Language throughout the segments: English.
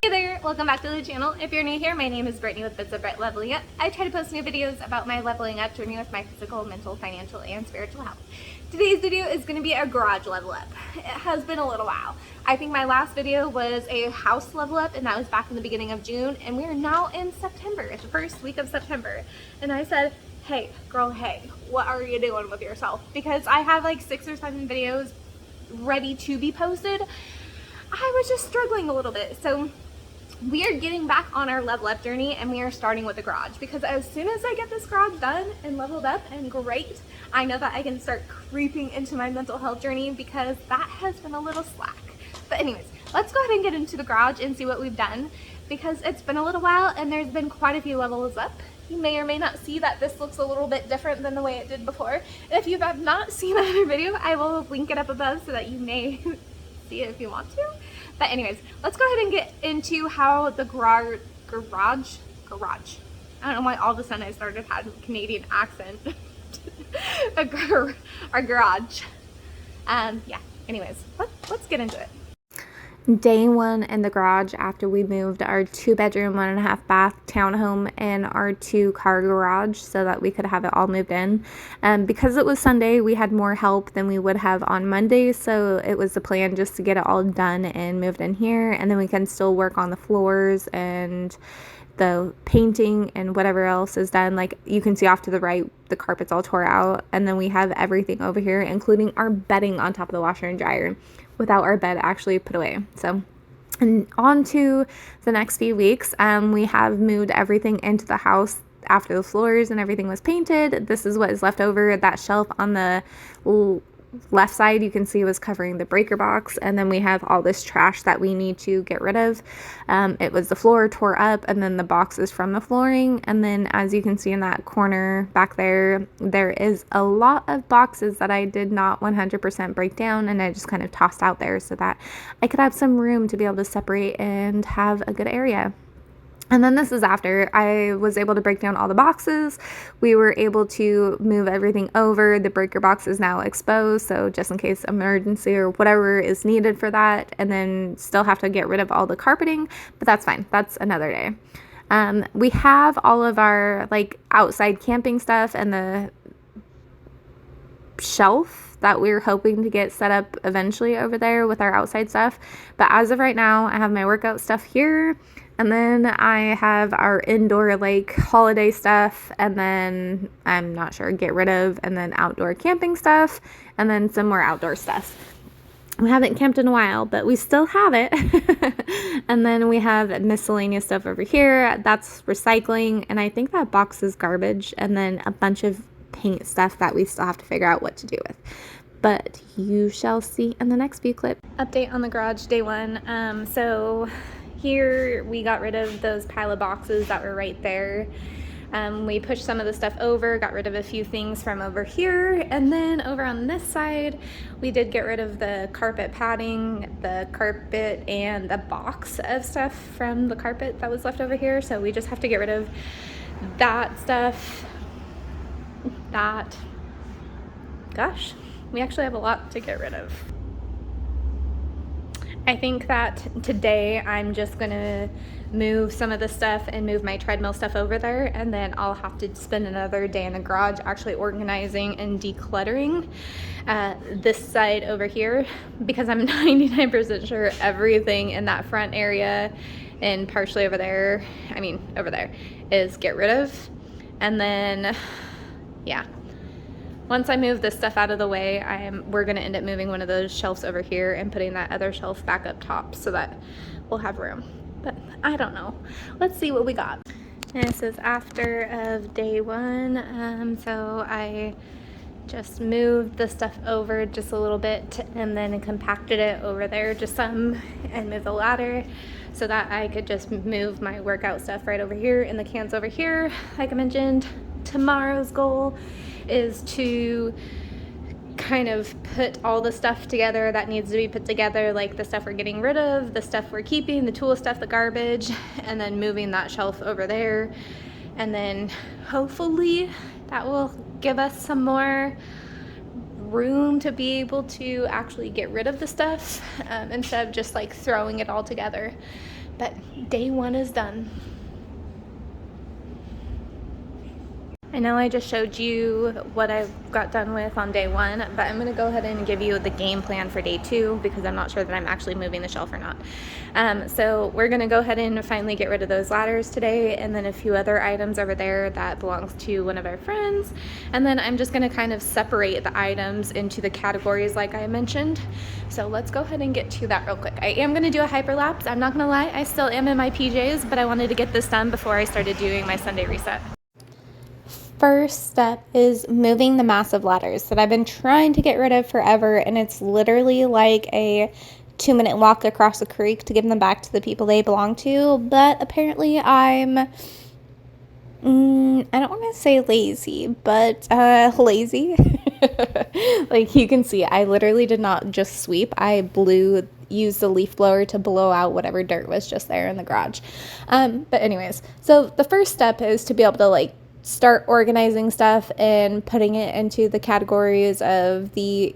Hey there, welcome back to the channel. If you're new here, my name is Brittany with Bits of Brit Leveling Up. I try to post new videos about my leveling up journey with my physical, mental, financial, and spiritual health. Today's video is going to be a garage level up. It has been a little while. I think my last video was a house level up, and that was back in the beginning of June, and we are now in September. It's the first week of September. And I said, hey, girl, hey, what are you doing with yourself? Because I have like 6 or 7 videos ready to be posted. I was just struggling a little bit. So we are getting back on our level up journey, and we are starting with the garage, because as soon as I get this garage done and leveled up and great, I know that I can start creeping into my mental health journey, because that has been a little slack. But anyways, let's go ahead and get into the garage and see what we've done, because it's been a little while and there's been quite a few levels up. You may or may not see that this looks a little bit different than the way it did before. And if you have not seen that other video, I will link it up above so that you may see it if you want to. But anyways, let's go ahead and get into how the garage. I don't know why all of a sudden I started having a Canadian accent. Our garage. Yeah, anyways, let's get into it. Day one in the garage after we moved our 2-bedroom, 1.5 bath townhome and our 2-car garage so that we could have it all moved in. Because it was Sunday, we had more help than we would have on Monday, so it was the plan just to get it all done and moved in here, and then we can still work on the floors and the painting and whatever else is done. Like you can see off to the right, the carpet's all tore out, and then we have everything over here, including our bedding on top of the washer and dryer, without our bed actually put away. So, and on to the next few weeks, we have moved everything into the house after the floors and everything was painted. This is what is left over. That shelf on the left side, you can see, was covering the breaker box, and then we have all this trash that we need to get rid of. It was the floor tore up, and then the boxes from the flooring, and then as you can see in that corner back there, there is a lot of boxes that I did not 100% break down, and I just kind of tossed out there so that I could have some room to be able to separate and have a good area. And then this is after I was able to break down all the boxes. We were able to move everything over. The breaker box is now exposed, so just in case emergency or whatever is needed for that. And then still have to get rid of all the carpeting, but that's fine. That's another day. We have all of our like outside camping stuff and the shelf that we're hoping to get set up eventually over there with our outside stuff. But as of right now, I have my workout stuff here. And then I have our indoor like holiday stuff, and then I'm not sure, get rid of, and then outdoor camping stuff, and then some more outdoor stuff. We haven't camped in a while, but we still have it. And then we have miscellaneous stuff over here. That's recycling, and I think that box is garbage, and then a bunch of paint stuff that we still have to figure out what to do with. But you shall see in the next few clips. Update on the garage day one. So here we got rid of those pile of boxes that were right there. We pushed some of the stuff over, got rid of a few things from over here, and then over on this side we did get rid of the carpet padding, the carpet, and the box of stuff from the carpet that was left over here. So we just have to get rid of that stuff. Gosh, we actually have a lot to get rid of. I think that today I'm just gonna move some of the stuff and move my treadmill stuff over there, and then I'll have to spend another day in the garage actually organizing and decluttering this side over here, because I'm 99% sure everything in that front area and partially over there, over there, is get rid of. And then, yeah. Once I move this stuff out of the way, we're going to end up moving one of those shelves over here and putting that other shelf back up top so that we'll have room. But I don't know. Let's see what we got. And this is after of day one. So I just moved the stuff over just a little bit and then compacted it over there just some, and moved the ladder so that I could just move my workout stuff right over here in the cans over here. Like I mentioned, tomorrow's goal is to kind of put all the stuff together that needs to be put together, like the stuff we're getting rid of, the stuff we're keeping, the tool stuff, the garbage, and then moving that shelf over there. And then hopefully that will give us some more room to be able to actually get rid of the stuff instead of just like throwing it all together. But day one is done. I know I just showed you what I got done with on day one, but I'm going to go ahead and give you the game plan for day two because I'm not sure that I'm actually moving the shelf or not. So we're going to go ahead and finally get rid of those ladders today, and then a few other items over there that belongs to one of our friends. And then I'm just going to kind of separate the items into the categories like I mentioned. So let's go ahead and get to that real quick. I am going to do a hyperlapse. I'm not going to lie, I still am in my PJs, but I wanted to get this done before I started doing my Sunday reset. First step is moving the massive ladders that I've been trying to get rid of forever, and it's literally like a 2-minute walk across the creek to give them back to the people they belong to. But apparently I'm I don't want to say lazy, but lazy. Like you can see, I literally did not just sweep. I used the leaf blower to blow out whatever dirt was just there in the garage. But anyways, so the first step is to be able to start organizing stuff and putting it into the categories of the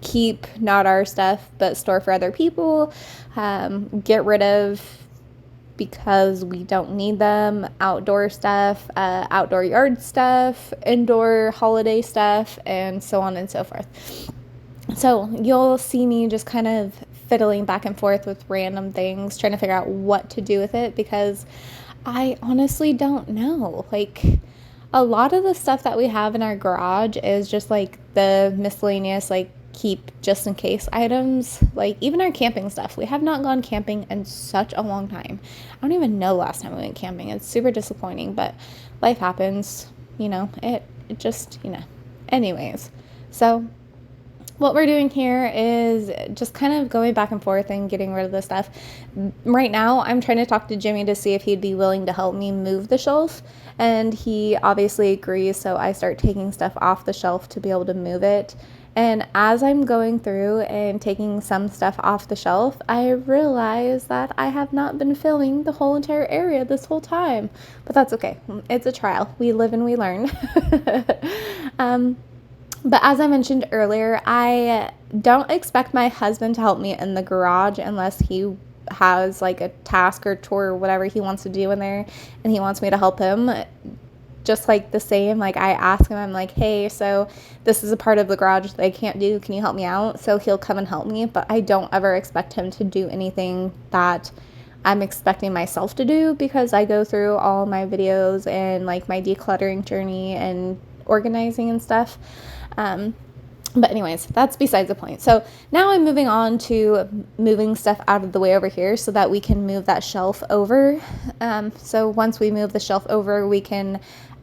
keep, not our stuff, but store for other people, get rid of because we don't need them, outdoor stuff, outdoor yard stuff, indoor holiday stuff, and so on and so forth. So you'll see me just kind of fiddling back and forth with random things, trying to figure out what to do with it because I honestly don't know. A lot of the stuff that we have in our garage is just the miscellaneous keep just in case items, even our camping stuff. We have not gone camping in such a long time. I don't even know last time we went camping. It's super disappointing, but life happens, it just, anyways. So what we're doing here is just kind of going back and forth and getting rid of the stuff. Right now, I'm trying to talk to Jimmy to see if he'd be willing to help me move the shelf, and he obviously agrees, so I start taking stuff off the shelf to be able to move it. And as I'm going through and taking some stuff off the shelf, I realize that I have not been filming the whole entire area this whole time. But that's okay. It's a trial. We live and we learn. But as I mentioned earlier, I don't expect my husband to help me in the garage unless he has a task or chore or whatever he wants to do in there and he wants me to help him. Just the same, I ask him, I'm like, hey, so this is a part of the garage that I can't do. Can you help me out? So he'll come and help me, but I don't ever expect him to do anything that I'm expecting myself to do because I go through all my videos and my decluttering journey and organizing and stuff. But anyways, that's besides the point. So now I'm moving on to moving stuff out of the way over here so that we can move that shelf over. So once we move the shelf over, we can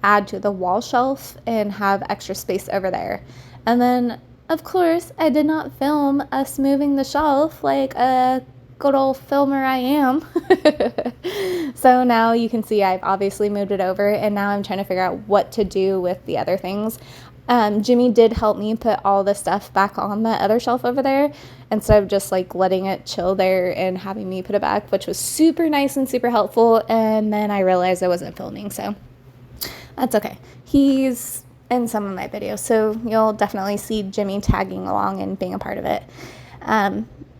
add to the wall shelf and have extra space over there. And then, of course, I did not film us moving the shelf like a good old filmer I am. So now you can see I've obviously moved it over, and now I'm trying to figure out what to do with the other things. Jimmy did help me put all the stuff back on that other shelf over there instead of just letting it chill there and having me put it back, which was super nice and super helpful. And then I realized I wasn't filming, so that's okay. He's in some of my videos, so you'll definitely see Jimmy tagging along and being a part of it.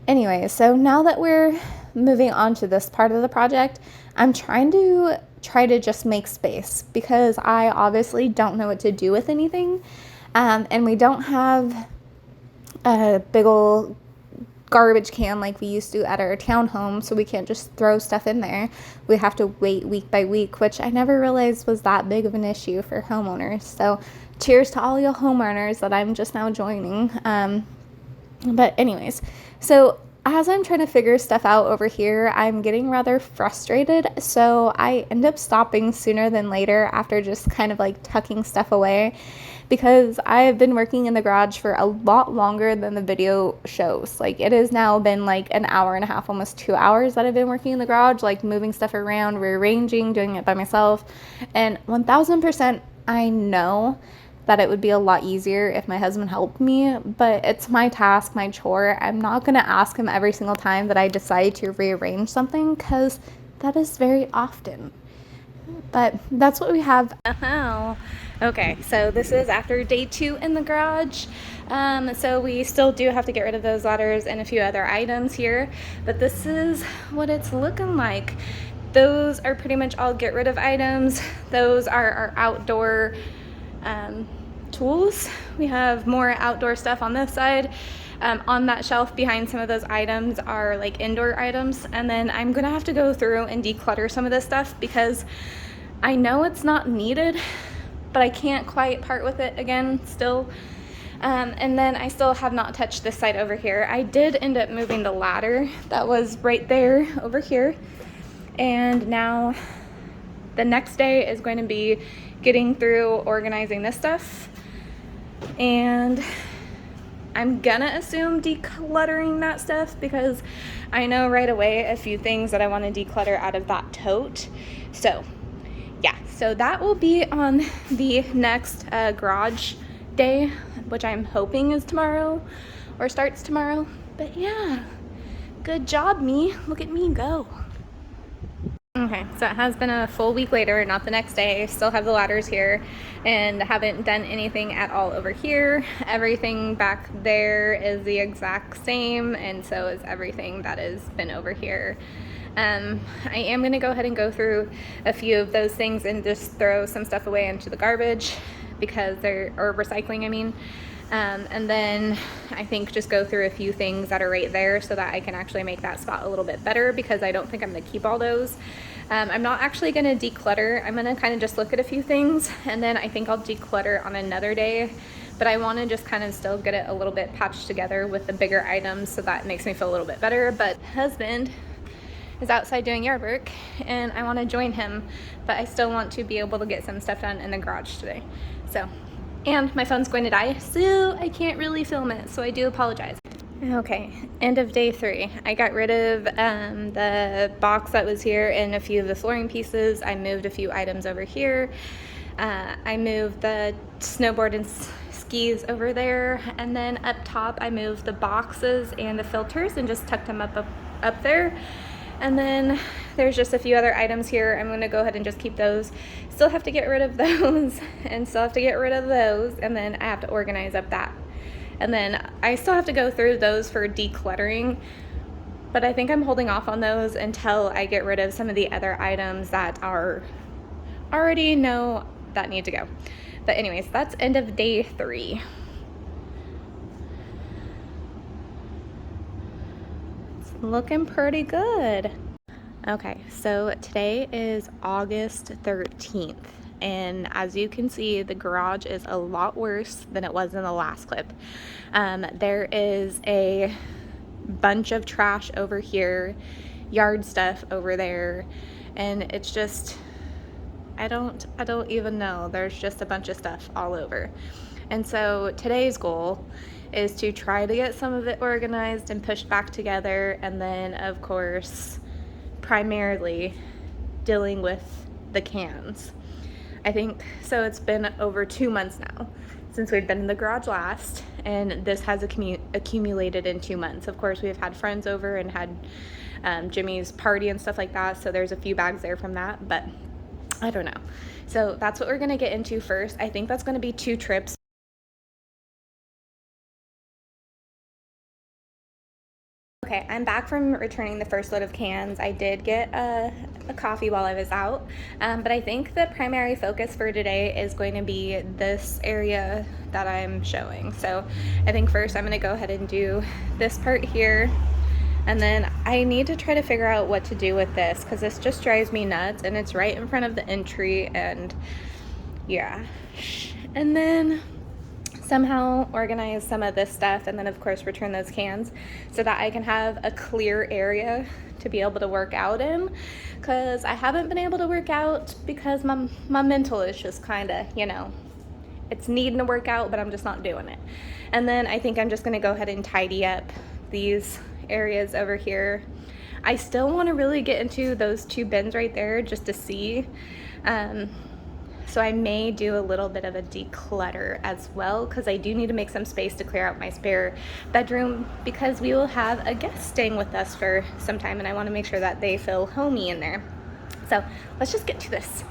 Anyway, so now that we're moving on to this part of the project, I'm trying to just make space because I obviously don't know what to do with anything. And we don't have a big old garbage can like we used to at our townhome, so we can't just throw stuff in there. We have to wait week by week, which I never realized was that big of an issue for homeowners. So cheers to all you homeowners that I'm just now joining. But anyways, so as I'm trying to figure stuff out over here, I'm getting rather frustrated, so I end up stopping sooner than later after just kind of tucking stuff away, because I've been working in the garage for a lot longer than the video shows. It has now been an hour and a half, almost 2 hours that I've been working in the garage, moving stuff around, rearranging, doing it by myself, and 1000% I know that it would be a lot easier if my husband helped me, but it's my task, my chore. I'm not going to ask him every single time that I decide to rearrange something, because that is very often. But that's what we have. Okay, so this is after day 2 in the garage. So we still do have to get rid of those ladders and a few other items here, but this is what it's looking like. Those are pretty much all get rid of items. Those are our outdoor tools. We have more outdoor stuff on this side. On that shelf behind some of those items are like indoor items, and then I'm gonna have to go through and declutter some of this stuff because I know it's not needed, but I can't quite part with it again still. And then I still have not touched this side over here. I did end up moving the ladder that was right there over here, and now the next day is going to be getting through organizing this stuff, and I'm gonna assume decluttering that stuff because I know right away a few things that I want to declutter out of that tote. So yeah, so that will be on the next garage day, which I'm hoping is tomorrow or starts tomorrow. But yeah, good job, me. Look at me go. Okay, so it has been a full week later, not the next day. Still have the ladders here and haven't done anything at all over here. Everything back there is the exact same, and so is everything that has been over here. I am going to go ahead and go through a few of those things and just throw some stuff away into the garbage because or recycling, I mean. And then I think just go through a few things that are right there so that I can actually make that spot a little bit better, because I don't think I'm going to keep all those. I'm not actually going to declutter. I'm going to kind of just look at a few things, and then I think I'll declutter on another day. But I want to just kind of still get it a little bit patched together with the bigger items so that makes me feel a little bit better. But husband is outside doing yard work and I want to join him, but I still want to be able to get some stuff done in the garage today. So, and my phone's going to die, so I can't really film it, so I do apologize. Okay, end of day 3. I got rid of the box that was here and a few of the flooring pieces. I moved a few items over here. I moved the snowboard and skis over there, and then up top I moved the boxes and the filters and just tucked them up there. And then there's just a few other items here. I'm going to go ahead and just keep those. Still have to get rid of those and still have to get rid of those, and then I have to organize up that. And then I still have to go through those for decluttering, but I think I'm holding off on those until I get rid of some of the other items that are already know that need to go. But anyways, that's end of day 3. Looking pretty good. Okay, so today is August 13th, and as you can see, the garage is a lot worse than it was in the last clip. There is a bunch of trash over here, yard stuff over there, and it's just, I don't even know. There's just a bunch of stuff all over. And so today's goal is to try to get some of it organized and pushed back together, and then of course primarily dealing with the cans. I think so it's been over 2 months now since we've been in the garage last, and this has accumulated in 2 months. Of course, we've had friends over and had Jimmy's party and stuff like that, so there's a few bags there from that, but I don't know. So that's what we're gonna get into first. I think that's gonna be 2 trips. Okay, I'm back from returning the first load of cans. I did get a coffee while I was out, but I think the primary focus for today is going to be this area that I'm showing. So I think first I'm going to go ahead and do this part here, and then I need to try to figure out what to do with this because this just drives me nuts, and it's right in front of the entry, and yeah. And then somehow organize some of this stuff, and then of course return those cans so that I can have a clear area to be able to work out in, because I haven't been able to work out because my mental is just kind of, you know, it's needing to work out, but I'm just not doing it. And then I think I'm just going to go ahead and tidy up these areas over here. I still want to really get into those 2 bins right there just to see. So I may do a little bit of a declutter as well, because I do need to make some space to clear out my spare bedroom, because we will have a guest staying with us for some time, and I want to make sure that they feel homey in there. So let's just get to this.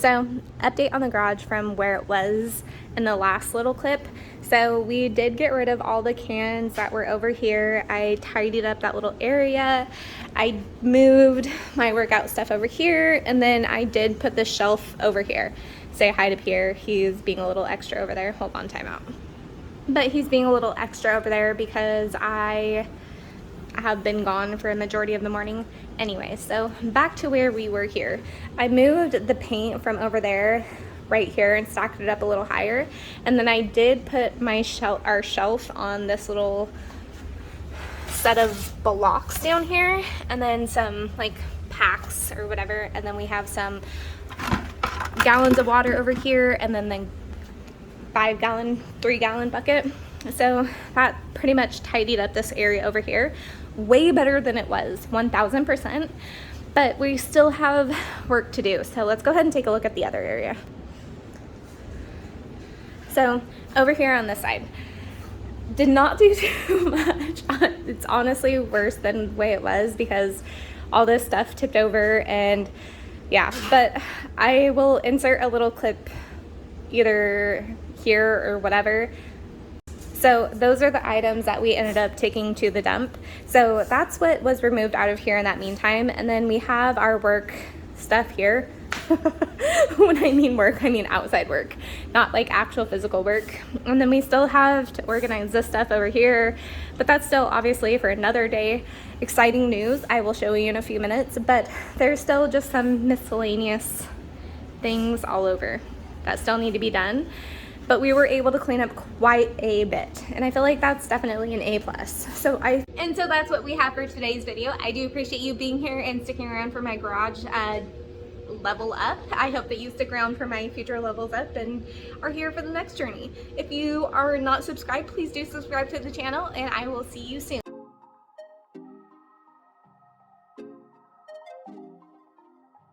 So, update on the garage from where it was in the last little clip. So we did get rid of all the cans that were over here. I tidied up that little area. I moved my workout stuff over here, and then I did put the shelf over here. Say hi to Pierre. He's being a little extra over there. Hold on, time out. But he's being a little extra over there because I have been gone for a majority of the morning. Anyway, so back to where we were here. I moved the paint from over there right here and stacked it up a little higher, and then I did put my our shelf on this little set of blocks down here, and then some like packs or whatever, and then we have some gallons of water over here, and then the 5-gallon 3-gallon bucket. So that pretty much tidied up this area over here way better than it was, 1000%, but we still have work to do. So let's go ahead and take a look at the other area. So over here on this side, did not do too much. It's honestly worse than the way it was because all this stuff tipped over, and yeah, but I will insert a little clip either here or whatever. So those are the items that we ended up taking to the dump. So that's what was removed out of here in that meantime. And then we have our work stuff here. When I mean work, I mean outside work, not like actual physical work. And then we still have to organize this stuff over here, but that's still obviously for another day. Exciting news I will show you in a few minutes, but there's still just some miscellaneous things all over that still need to be done. But we were able to clean up quite a bit, and I feel like that's definitely an A+. So that's what we have for today's video. I do appreciate you being here and sticking around for my garage level up. I hope that you stick around for my future levels up and are here for the next journey. If you are not subscribed, please do subscribe to the channel, and I will see you soon.